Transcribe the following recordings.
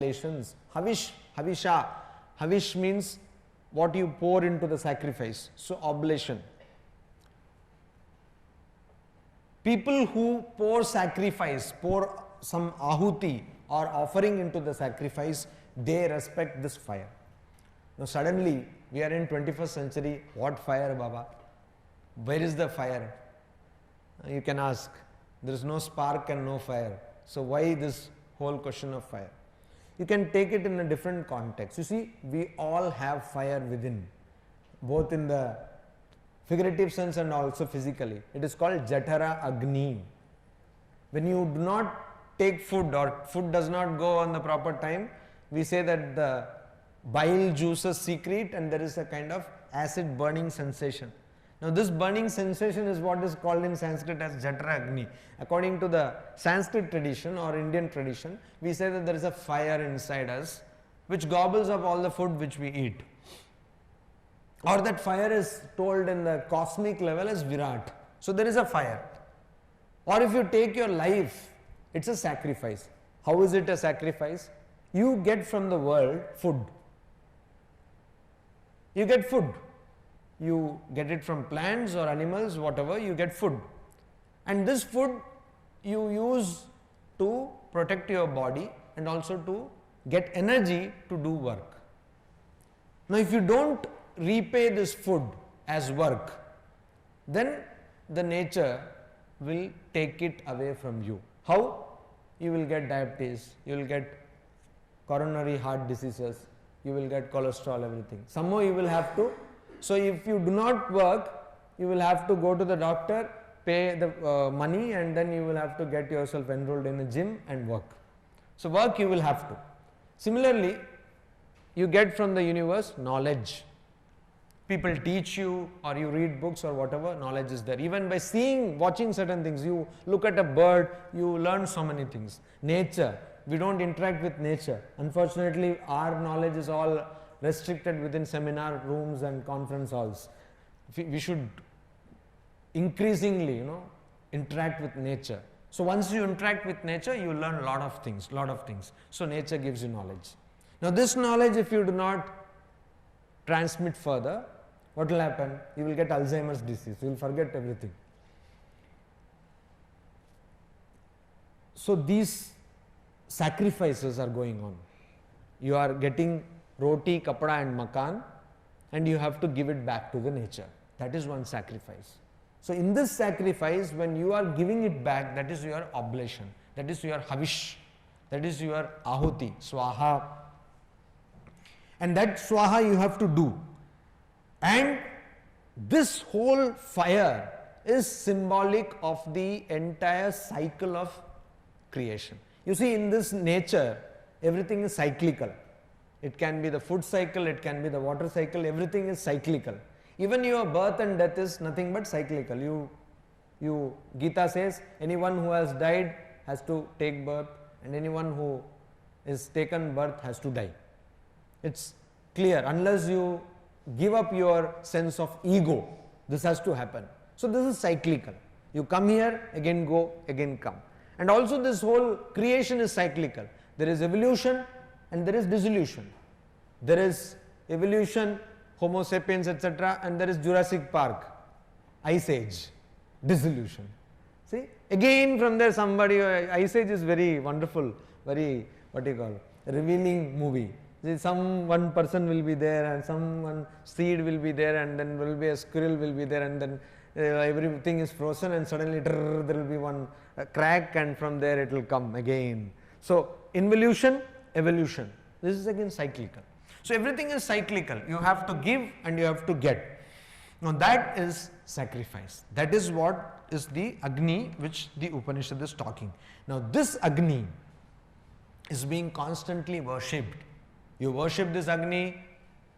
oblations. Havish, Havisha. Havish means what you pour into the sacrifice. So, oblation. People who pour sacrifice, pour some ahuti or offering into the sacrifice, they respect this fire. Now suddenly we are in 21st century, what fire, Baba? Where is the fire? You can ask. There is no spark and no fire. So why this whole question of fire? You can take it in a different context. You see, we all have fire within, both in the figurative sense and also physically. It is called Jatara Agni. When you do not take food or food does not go on the proper time, we say that the bile juices secrete and there is a kind of acid burning sensation. Now this burning sensation is what is called in Sanskrit as Jatara Agni. According to the Sanskrit tradition or Indian tradition, we say that there is a fire inside us which gobbles up all the food which we eat. Or that fire is told in the cosmic level as Virat. So there is a fire. Or if you take your life, it's a sacrifice. How is it a sacrifice? You get from the world food. You get food. You get it from plants or animals, whatever, you get food. And this food you use to protect your body and also to get energy to do work. Now if you don't repay this food as work, then the nature will take it away from you. How? You will get diabetes, you will get coronary heart diseases, you will get cholesterol, everything. Somehow you will have to. So if you do not work, you will have to go to the doctor, pay the money, and then you will have to get yourself enrolled in a gym and work. So work you will have to. Similarly, you get from the universe knowledge. People teach you or you read books or whatever, knowledge is there. Even by seeing, watching certain things, you look at a bird, you learn so many things. Nature, we don't interact with nature. Unfortunately, our knowledge is all restricted within seminar rooms and conference halls. We should increasingly, interact with nature. So once you interact with nature, you learn a lot of things. So nature gives you knowledge. Now this knowledge, if you do not transmit further, what will happen? You will get Alzheimer's disease. You will forget everything. So these sacrifices are going on. You are getting roti, kapda and makan, and you have to give it back to the nature. That is one sacrifice. So in this sacrifice, when you are giving it back, that is your oblation, that is your havish, that is your ahuti, swaha. And that swaha you have to do. And this whole fire is symbolic of the entire cycle of creation. You see, in this nature, everything is cyclical. It can be the food cycle, it can be the water cycle, everything is cyclical. Even your birth and death is nothing but cyclical. Gita says, anyone who has died has to take birth, and anyone who is taken birth has to die. It's clear. Unless you give up your sense of ego, this has to happen. So this is cyclical. You come here, again go, again come. And also this whole creation is cyclical. There is evolution and there is dissolution. There is evolution, Homo sapiens, etc., and there is Jurassic Park, Ice Age, dissolution. See, again from there somebody, Ice Age is very wonderful, very, revealing movie. See, one person will be there and one seed will be there, and then will be a squirrel will be there, and then everything is frozen, and suddenly there will be one crack, and from there it will come again. So involution, evolution. This is again cyclical. So everything is cyclical. You have to give and you have to get. Now that is sacrifice. That is what is the Agni which the Upanishad is talking. Now this Agni is being constantly worshipped. You worship this Agni.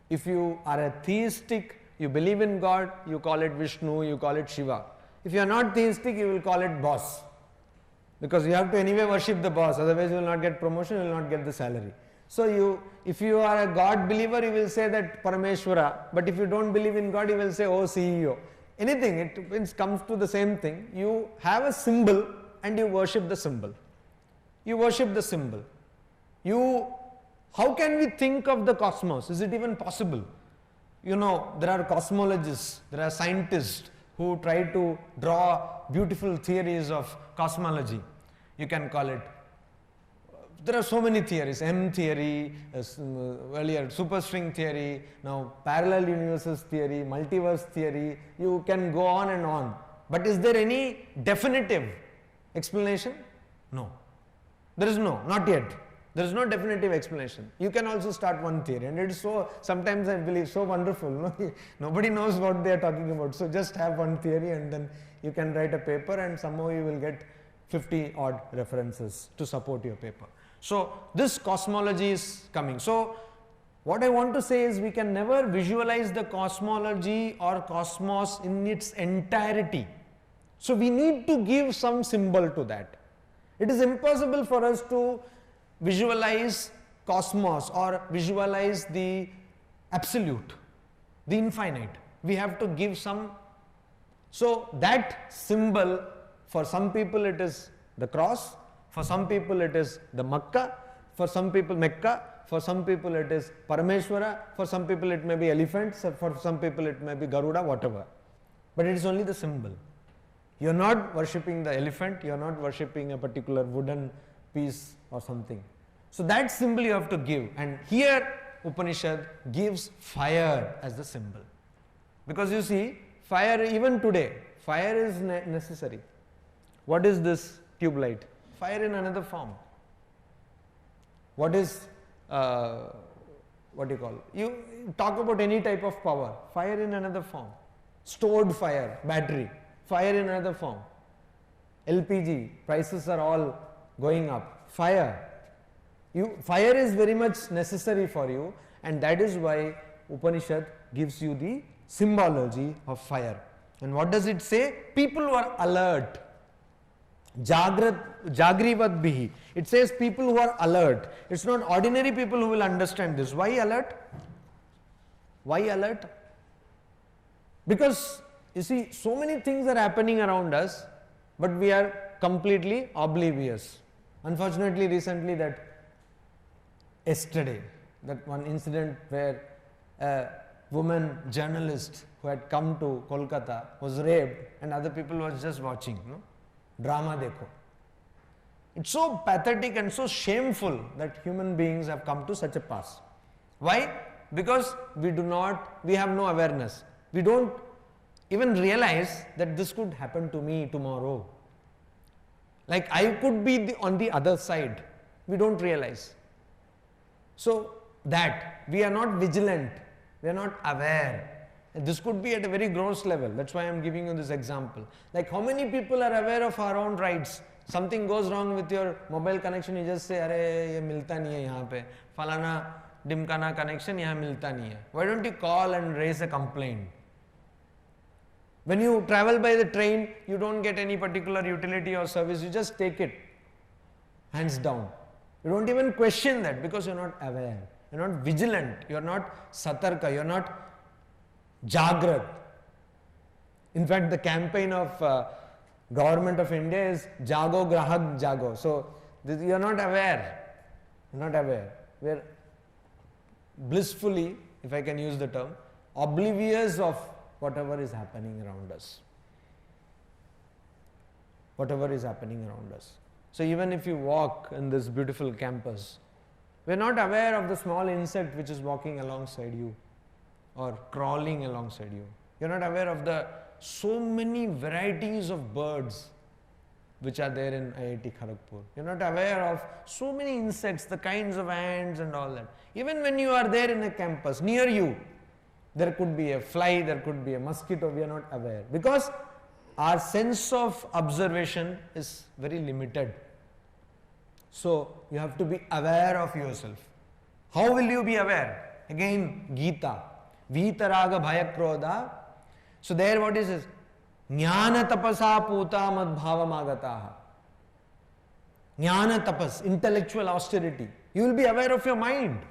If you are a theistic, you believe in God, you call it Vishnu, you call it Shiva. If you are not theistic, you will call it boss. Because you have to anyway worship the boss, otherwise you will not get promotion, you will not get the salary. So if you are a God believer, you will say that Parameshwara, but if you don't believe in God, you will say, oh CEO. Anything, it comes to the same thing. You have a symbol and you worship the symbol. You worship the symbol. You how can we think of the cosmos? Is it even possible? You know, there are cosmologists, there are scientists who try to draw beautiful theories of cosmology. You can call it, there are so many theories, M theory, earlier superstring theory, now parallel universes theory, multiverse theory, you can go on and on. But is there any definitive explanation? No. There is no, not yet. There is no definitive explanation. You can also start one theory, and it is so, sometimes I believe, so wonderful. No? Nobody knows what they are talking about. So just have one theory and then you can write a paper and somehow you will get 50 odd references to support your paper. So this cosmology is coming. So what I want to say is we can never visualize the cosmology or cosmos in its entirety. So we need to give some symbol to that. It is impossible for us to visualize cosmos or visualize the absolute, the infinite. We have to give some. So that symbol, for some people it is the cross, for some people it is the Makkah, for some people Mecca, for some people it is Parameshwara, for some people it may be elephants, for some people it may be Garuda, whatever. But it is only the symbol. You are not worshipping the elephant, you are not worshipping a particular wooden piece or something. So that symbol you have to give, and here Upanishad gives fire as the symbol. Because you see, fire even today, fire is necessary. What is this tube light? Fire in another form. What is, what do you call? You talk about any type of power, fire in another form. Stored fire, battery, fire in another form. LPG, prices are all going up. Fire. Fire is very much necessary for you, and that is why Upanishad gives you the symbology of fire. And what does it say? People who are alert. Jagrivat bihi. It says people who are alert. It's not ordinary people who will understand this. Why alert? Why alert? Because you see, so many things are happening around us, but we are completely oblivious. Unfortunately, recently yesterday, that one incident where a woman journalist who had come to Kolkata was raped and other people was just watching, no? Drama dekho. It's so pathetic and so shameful that human beings have come to such a pass. Why? Because we have no awareness. We don't even realize that this could happen to me tomorrow. Like I could be on the other side. We don't realize. So that we are not vigilant, we are not aware. And this could be at a very gross level. That's why I am giving you this example. Like how many people are aware of our own rights? Something goes wrong with your mobile connection, you just say, "Arey, ye milta nahi hai yahan pe. Falana dimkana connection yahan milta nahi hai." Why don't you call and raise a complaint? When you travel by the train, you don't get any particular utility or service, you just take it, hands down. You don't even question that because you are not aware, you are not vigilant, you are not satarka, you are not jagrat. In fact, the campaign of government of India is Jago Grahak Jago. So you are not aware, you are not aware. We are blissfully, if I can use the term, oblivious of whatever is happening around us. Whatever is happening around us. So even if you walk in this beautiful campus, we are not aware of the small insect which is walking alongside you or crawling alongside you. You are not aware of the so many varieties of birds which are there in IIT Kharagpur. You are not aware of so many insects, the kinds of ants and all that. Even when you are there in a campus, near you, there could be a fly, there could be a mosquito, we are not aware. Because our sense of observation is very limited. So you have to be aware of yourself. How will you be aware? Again, Gita. Vitaraga bhaya krodha. So there what is this? Jnana tapasa puta mad bhavam agataha. Jnana tapas, intellectual austerity. You will be aware of your mind.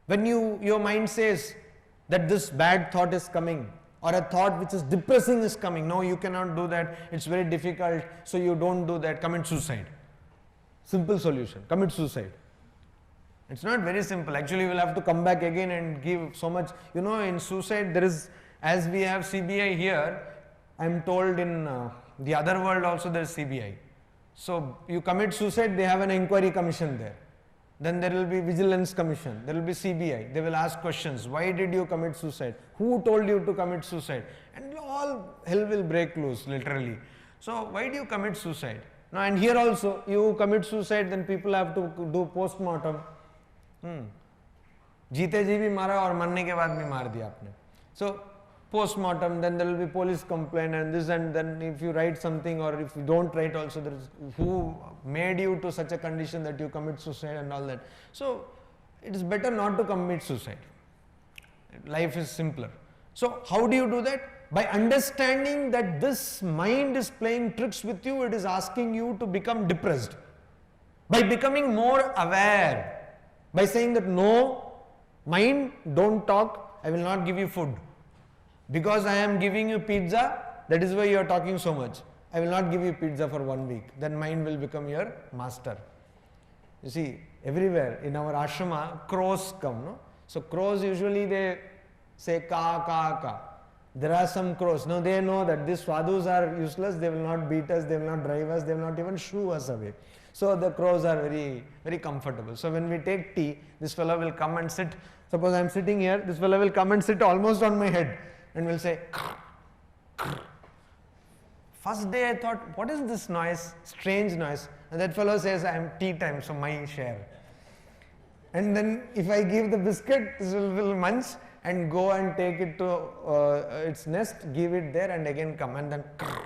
When your mind says that this bad thought is coming, or a thought which is depressing is coming. No, you cannot do that. It's very difficult. So you don't do that. Commit suicide. Simple solution. Commit suicide. It's not very simple. Actually, you will have to come back again and give so much. You know, in suicide, there is, as we have CBI here, I am told in the other world also there is CBI. So, you commit suicide, they have an inquiry commission there. Then there will be vigilance commission, there will be CBI. They will ask questions. Why did you commit suicide? Who told you to commit suicide? And all hell will break loose, literally. So, why do you commit suicide? Now, and here also, you commit suicide, then people have to do post-mortem. जीते जी भी मारा और मरने के बाद भी मार दिया आपने. So post-mortem, then there will be police complaint and this, and then if you write something or if you don't write also, there is who made you to such a condition that you commit suicide and all that. So it is better not to commit suicide. Life is simpler. So how do you do that? By understanding that this mind is playing tricks with you, it is asking you to become depressed. By becoming more aware. By saying that no, mind, don't talk, I will not give you food. Because I am giving you pizza, that is why you are talking so much. I will not give you pizza for 1 week. Then mind will become your master. You see, everywhere in our ashrama, crows come. No? So crows usually they say ka, ka, ka. There are some crows. Now they know that these sadhus are useless, they will not beat us, they will not drive us, they will not even shoo us away. So the crows are very, very comfortable. So when we take tea, this fellow will come and sit. Suppose I am sitting here, this fellow will come and sit almost on my head and will say, krr, krr. First day I thought, what is this noise? Strange noise. And that fellow says, I am tea time, so my share. And then if I give the biscuit, this will munch and go and take it to its nest, give it there and again come and then krr,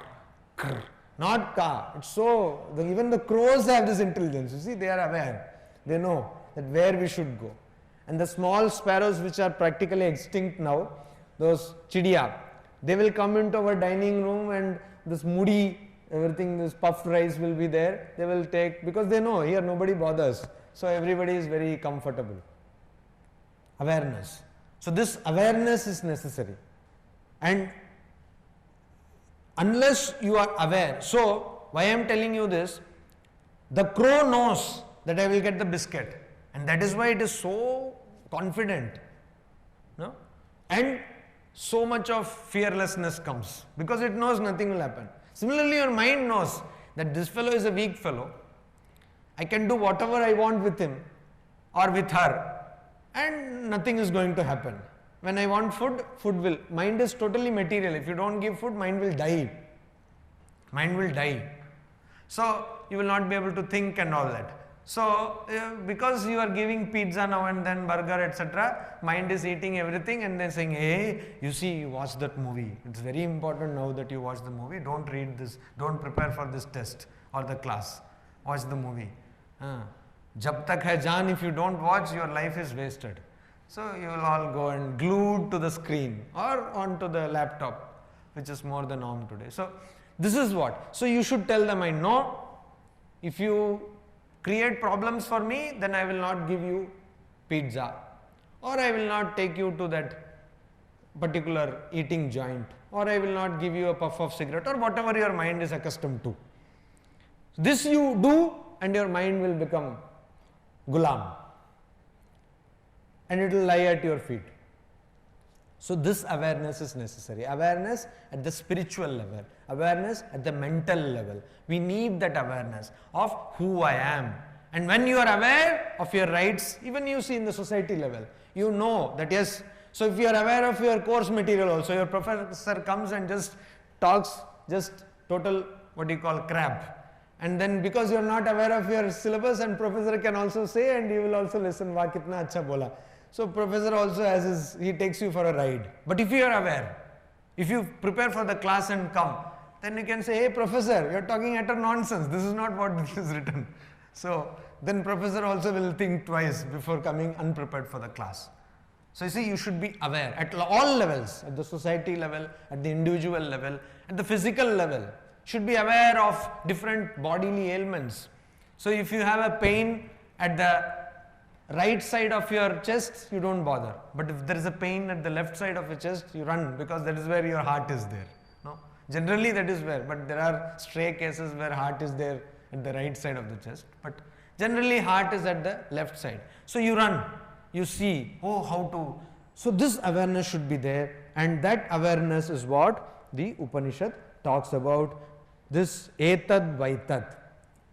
krr. Not ka. It's so, even the crows have this intelligence. You see, they are aware. They know that where we should go. And the small sparrows which are practically extinct now, those chidiya, they will come into our dining room and this moody, everything, this puffed rice will be there. They will take, because they know here nobody bothers. So everybody is very comfortable. Awareness. So this awareness is necessary. And unless you are aware, so why I am telling you this, the crow knows that I will get the biscuit, and that is why it is so confident, no? And so much of fearlessness comes, because it knows nothing will happen. Similarly, your mind knows that this fellow is a weak fellow, I can do whatever I want with him or with her and nothing is going to happen. When I want food, food will. Mind is totally material. If you don't give food, mind will die. Mind will die. So you will not be able to think and all that. So because you are giving pizza now and then, burger, etc., mind is eating everything and then saying, hey, you see, you watch that movie. It's very important now that you watch the movie. Don't read this. Don't prepare for this test or the class. Watch the movie. Jab tak hai jaan, if you don't watch, your life is wasted. So you will all go and glued to the screen or onto the laptop, which is more the norm today. So this is what. So you should tell the mind, no, if you create problems for me, then I will not give you pizza, or I will not take you to that particular eating joint, or I will not give you a puff of cigarette, or whatever your mind is accustomed to. This you do and your mind will become gulam. And it will lie at your feet. So this awareness is necessary. Awareness at the spiritual level. Awareness at the mental level. We need that awareness of who I am. And when you are aware of your rights, even you see in the society level, you know that yes. So if you are aware of your course material also, your professor comes and just talks just total what you call crap. And then because you are not aware of your syllabus, and professor can also say, and you will also listen, wah kitna acha bola. So professor also has his, he takes you for a ride. But if you are aware, if you prepare for the class and come, then you can say, hey professor, you are talking utter nonsense. This is not what is written. So then professor also will think twice before coming unprepared for the class. So you see, you should be aware at all levels, at the society level, at the individual level, at the physical level. Should be aware of different bodily ailments. So if you have a pain at the right side of your chest, you don't bother. But if there is a pain at the left side of your chest, you run, because that is where your heart is there. No? Generally that is where, but there are stray cases where heart is there at the right side of the chest. But Generally heart is at the left side. So you run, you see, oh how to. So this awareness should be there, and that awareness is what the Upanishad talks about, this etad vaitad.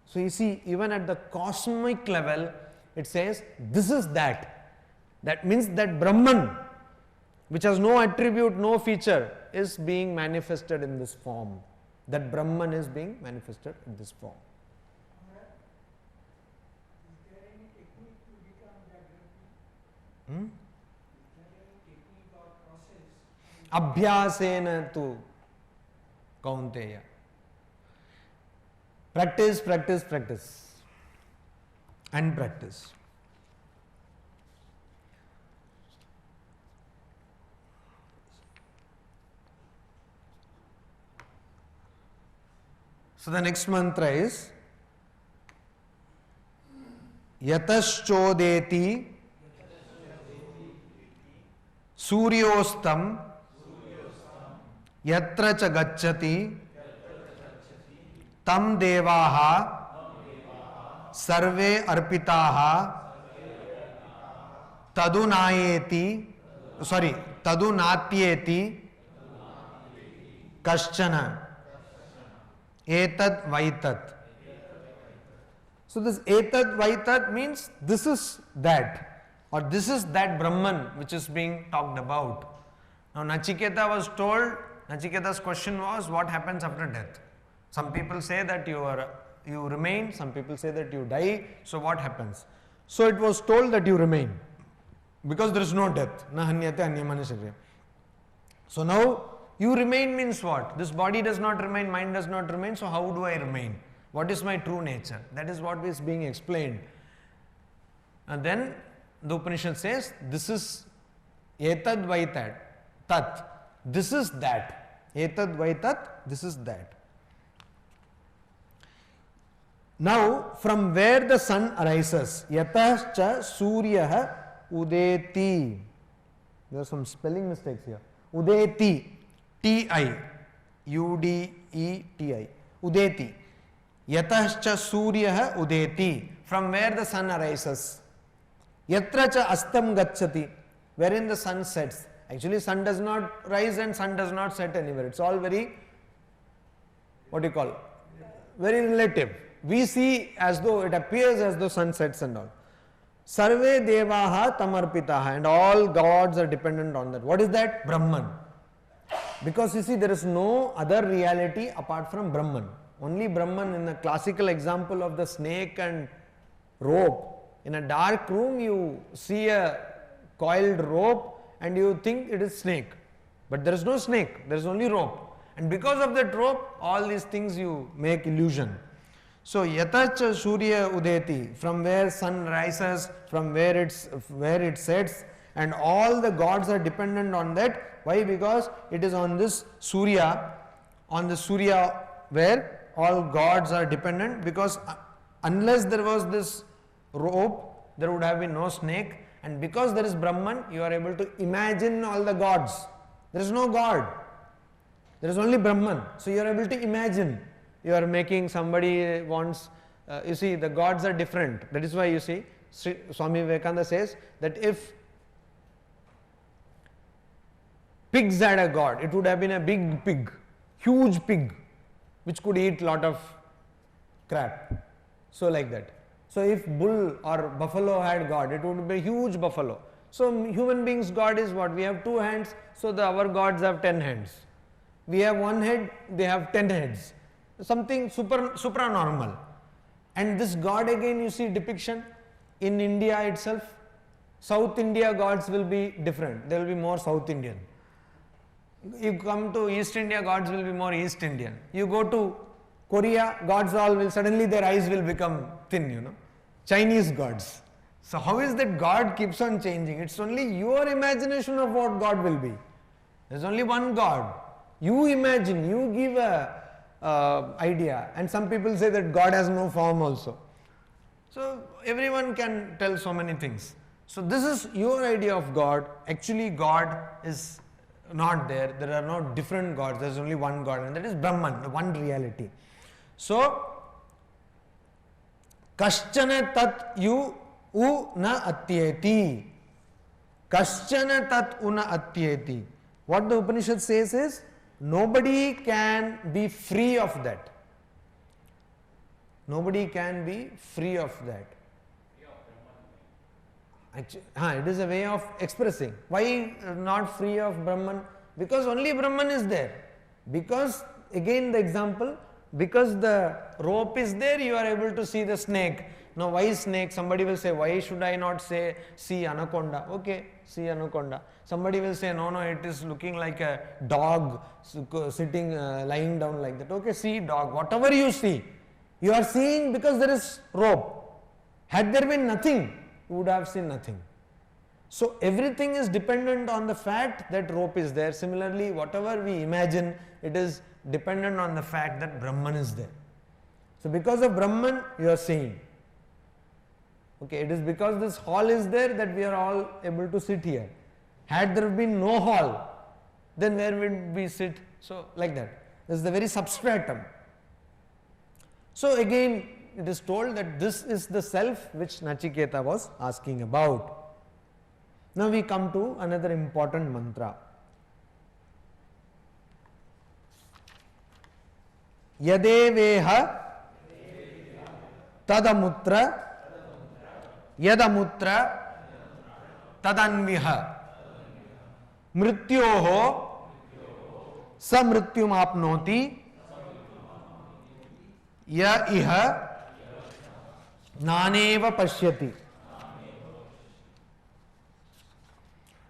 So you see, even at the cosmic level, it says this is that. That means that Brahman, which has no attribute, no feature, is being manifested in this form. That Brahman is being manifested in this form. Is there any technique to become that Brahman? Is there any technique or process? Abhyasena tu kaunteya. Practice, practice, practice. And practice. So the next mantra is Yataschodeti Suryostam Yatra cha gacchati Tam devaha Sarve arpitaha Tadunatyeti Kaschana Etad Vaitat. So this Etad Vaitat means this is that, or this is that Brahman which is being talked about. Now Nachiketa was told, Nachiketa's question was, what happens after death? Some people say that you remain, some people say that you die, so what happens? So it was told that you remain, because there is no death. Na hanyate anyamana shariya. So now you remain means what? This body does not remain, mind does not remain, so how do I remain? What is my true nature? That is what is being explained. And then the Upanishad says, this is etad vaitat, tat. This is that. Etad vaitat, this is that. Now, from where the sun arises, yatah cha suryaha udeti. There are some spelling mistakes here. Udeti, T-I, U-D-E-T-I, udeti. Yatah cha suryaha udeti. From where the sun arises. Yatra cha astam gacchati. Wherein the sun sets. Actually, sun does not rise and sun does not set anywhere. It's all very, what do you call, very relative. We see as though, it appears as though sun sets and all. Sarve devaha tamarpitaha, and all gods are dependent on that. What is that? Brahman. Because you see, there is no other reality apart from Brahman. Only Brahman. In the classical example of the snake and rope, in a dark room you see a coiled rope and you think it is snake. But there is no snake, there is only rope. And because of that rope, all these things you make illusion. So yatacha surya udeti, from where sun rises, from where it sets, and all the gods are dependent on that. Why? Because it is on this surya where all gods are dependent, because unless there was this rope, there would have been no snake, and because there is Brahman, you are able to imagine all the gods. There is no God, there is only Brahman, so you are able to imagine. You are making, somebody wants, you see, the gods are different. That is why you see, Swami Vivekananda says that if pigs had a god, it would have been a big pig, huge pig, which could eat lot of crap. So like that. So if bull or buffalo had god, it would be a huge buffalo. So human beings' god is what? We have 2 hands, so our gods have 10 hands. We have 1 head, they have 10 heads. Something supranormal. And this god again, you see depiction in India itself. South India gods will be different. They will be more South Indian. You come to East India, gods will be more East Indian. You go to Korea, gods all will, suddenly their eyes will become thin, Chinese gods. So how is that God keeps on changing? It's only your imagination of what God will be. There's only one God. You imagine, you give a idea, and some people say that God has no form also. So everyone can tell so many things. So this is your idea of God. Actually God is not there. There are no different gods. There is only one God, and that is Brahman, the one reality. So Kaschana tat u na atyeti. Kaschana tat una atyeti. What the Upanishad says is, nobody can be free of that. Nobody can be free of that. Actually, it is a way of expressing. Why not free of Brahman? Because only Brahman is there. Because, again the example, because the rope is there, you are able to see the snake. Now, why snake? Somebody will say, why should I not say, see anaconda? Okay, see anaconda. Somebody will say, no, it is looking like a dog sitting, lying down like that. Okay, see dog. Whatever you see, you are seeing because there is rope. Had there been nothing, you would have seen nothing. So, everything is dependent on the fact that rope is there. Similarly, whatever we imagine, it is dependent on the fact that Brahman is there. So, because of Brahman, you are seeing. Okay, it is because this hall is there that we are all able to sit here. Had there been no hall, then where would we sit? So, like that. This is the very substratum. So, again, it is told that this is the self which Nachiketa was asking about. Now, we come to another important mantra. Yadeveha tadamutra yadamutra tadanviha mrityoho samrityum apnoti ya iha naneva pashyati.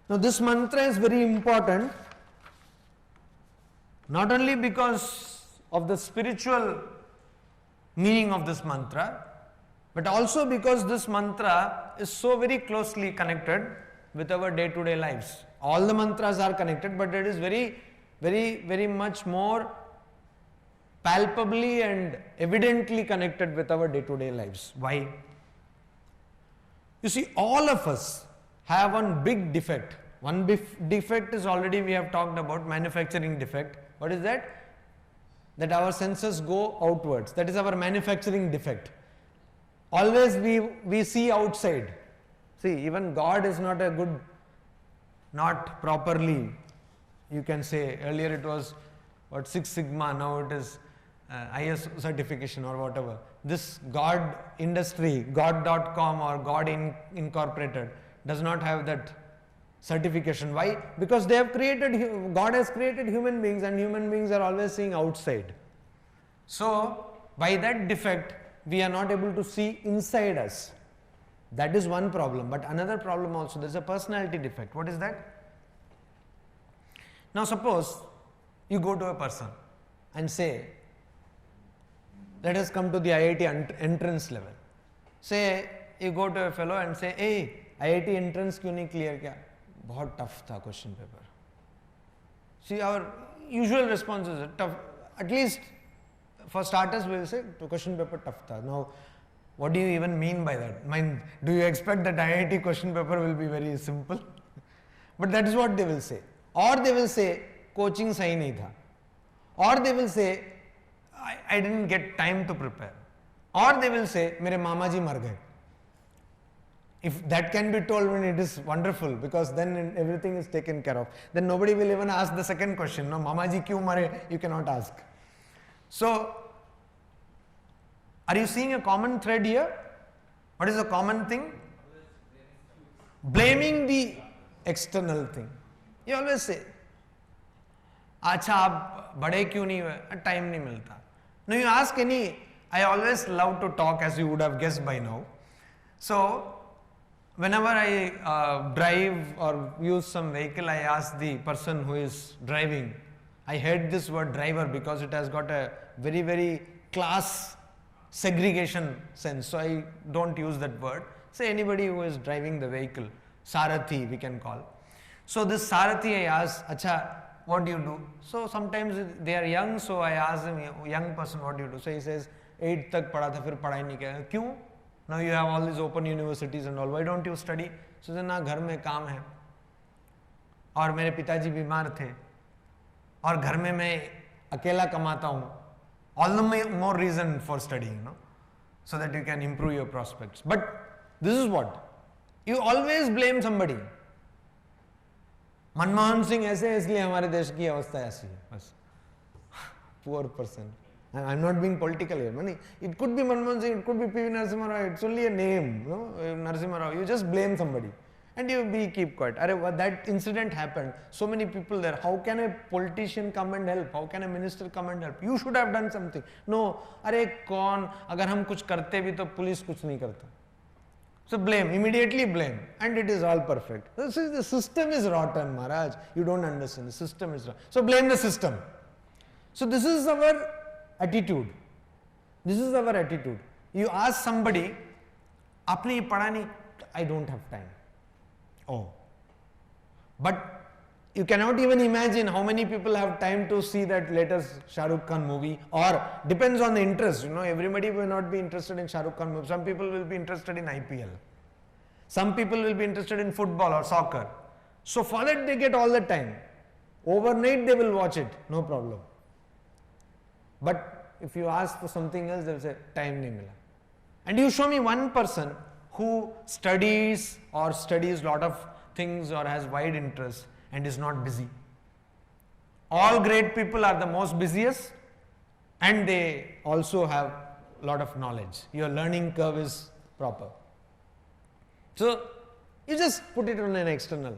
Now, this mantra is very important, not only because of the spiritual meaning of this mantra, but also because this mantra is so very closely connected with our day-to-day lives. All the mantras are connected, but it is very much more palpably and evidently connected with our day-to-day lives. Why? You see, all of us have one big defect. One defect is already we have talked about, manufacturing defect. What is that? That our senses go outwards. That is our manufacturing defect. Always we see outside. See, even God is not a good, not properly, you can say, earlier it was what, 6 Sigma, now it is IS certification or whatever. This God industry, God.com or God Incorporated does not have that certification. Why? Because they have created, God has created human beings, and human beings are always seeing outside. So, by that defect, we are not able to see inside us. That is one problem. But another problem also, there is a personality defect. What is that? Now, suppose you go to a person and say, let us come to the IIT entrance level. Say, you go to a fellow and say, hey, IIT entrance क्यों नहीं clear किया? बहुत tough था question paper. See, our usual response is tough. At least for starters, we will say the question paper tough tha. Now, what do you even mean by that? Do you expect that IIT question paper will be very simple? But that is what they will say. Or they will say coaching sahi nahi tha. Or they will say I didn't get time to prepare. Or they will say mere mama ji mar gaye. If that can be told, when it is wonderful, because then everything is taken care of. Then nobody will even ask the second question. No, mama ji kyun mare? You cannot ask. So, are you seeing a common thread here? What is the common thing? Blaming the external thing. You always say, "Acha, aap bade kyun nahi hue? Time nahi milta." No, you ask any. I always love to talk, as you would have guessed by now. So, whenever I drive or use some vehicle, I ask the person who is driving. I hate this word driver because it has got a very class segregation sense. So I don't use that word. Say anybody who is driving the vehicle, Sarathi we can call. So this Sarathi, I ask, Acha, what do you do? So sometimes they are young, so I ask them, young person, what do you do? So he says, 8th tak pada tha, fir padhai nahi kiya. Kyun? Now you have all these open universities and all. Why don't you study? So then, na ghar mein kaam hai. और मेरे पिताजी बीमार थे और घर में मैं अकेला कमाता हूँ. All the more reason for studying, no? so that you can improve your prospects. But this is what? You always blame somebody. Manmohan Singh ऐसे है इसलिए हमारे देश की अवस्था ऐसी है बस. Poor person. And I'm not being political here. It could be Manmohan Singh, it could be P.V. Narasimha Rao. It's only a name, Narasimha Rao. You just blame somebody and you keep quiet. That incident happened. So many people there. How can a politician come and help? How can a minister come and help? You should have done something. No. कौन? अगर हम कुछ करते भी तो police कुछ नहीं करता. So blame, immediately blame, and it is all perfect. The system is rotten, Maharaj. You don't understand. The system is rotten. So blame the system. So this is our attitude. This is our attitude. You ask somebody, "Aapne ye padha nahi?" I don't have time. Oh. But you cannot even imagine how many people have time to see that latest Shah Rukh Khan movie, or depends on the interest. Everybody will not be interested in Shah Rukh Khan movie. Some people will be interested in IPL. Some people will be interested in football or soccer. So for that they get all the time. Overnight they will watch it, no problem. But if you ask for something else, they will say, time nahi mila. And you show me one person who studies lot of things or has wide interest and is not busy. All great people are the most busiest and they also have lot of knowledge. Your learning curve is proper. So you just put it on an external.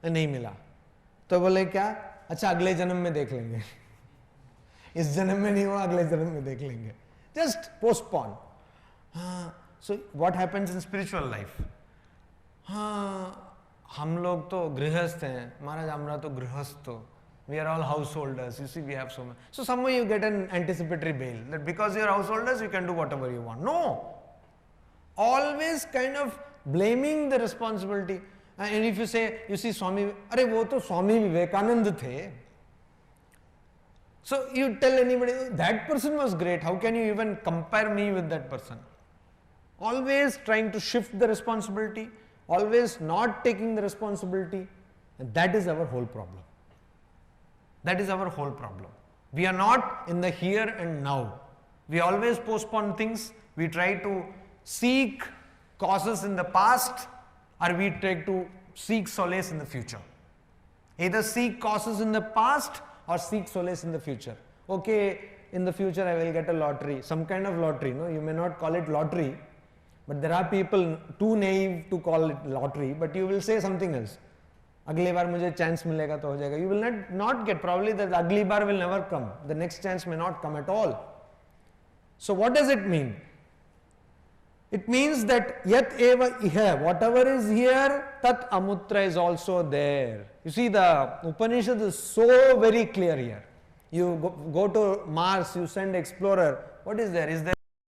नहीं मिला तो बोले क्या अच्छा अगले जन्म में देख लेंगे इस जन्म में नहीं हुआ अगले जन्म में देख लेंगे just postpone. So what happens in spiritual life? हम लोग तो गृहस्थ हैं महाराज हमरा तो गृहस्थ तो we are all householders. You see, we have so much. So somewhere you get an anticipatory bail that because you are householders you can do whatever you want. No, always kind of blaming the responsibility. And if you say, you see Swami, अरे वो तो स्वामी विवेकानंद थे. So you tell anybody, that person was great, how can you even compare me with that person? Always trying to shift the responsibility, always not taking the responsibility, and that is our whole problem. That is our whole problem. We are not in the here and now. We always postpone things, we try to seek causes in the past, or we try to seek solace in the future. Either seek causes in the past or seek solace in the future. Okay, in the future I will get a lottery, some kind of lottery. No, you may not call it lottery, but there are people too naive to call it lottery, but you will say something else. अगली बार मुझे chance मिलेगा तो हो जाएगा. You will not get, probably the अगली बार will never come. The next chance may not come at all. So what does it mean? It means that yat eva iha, whatever is here, tat amutra is also there. You see, the Upanishad is so very clear here. You go to Mars, you send explorer, what is there? Is there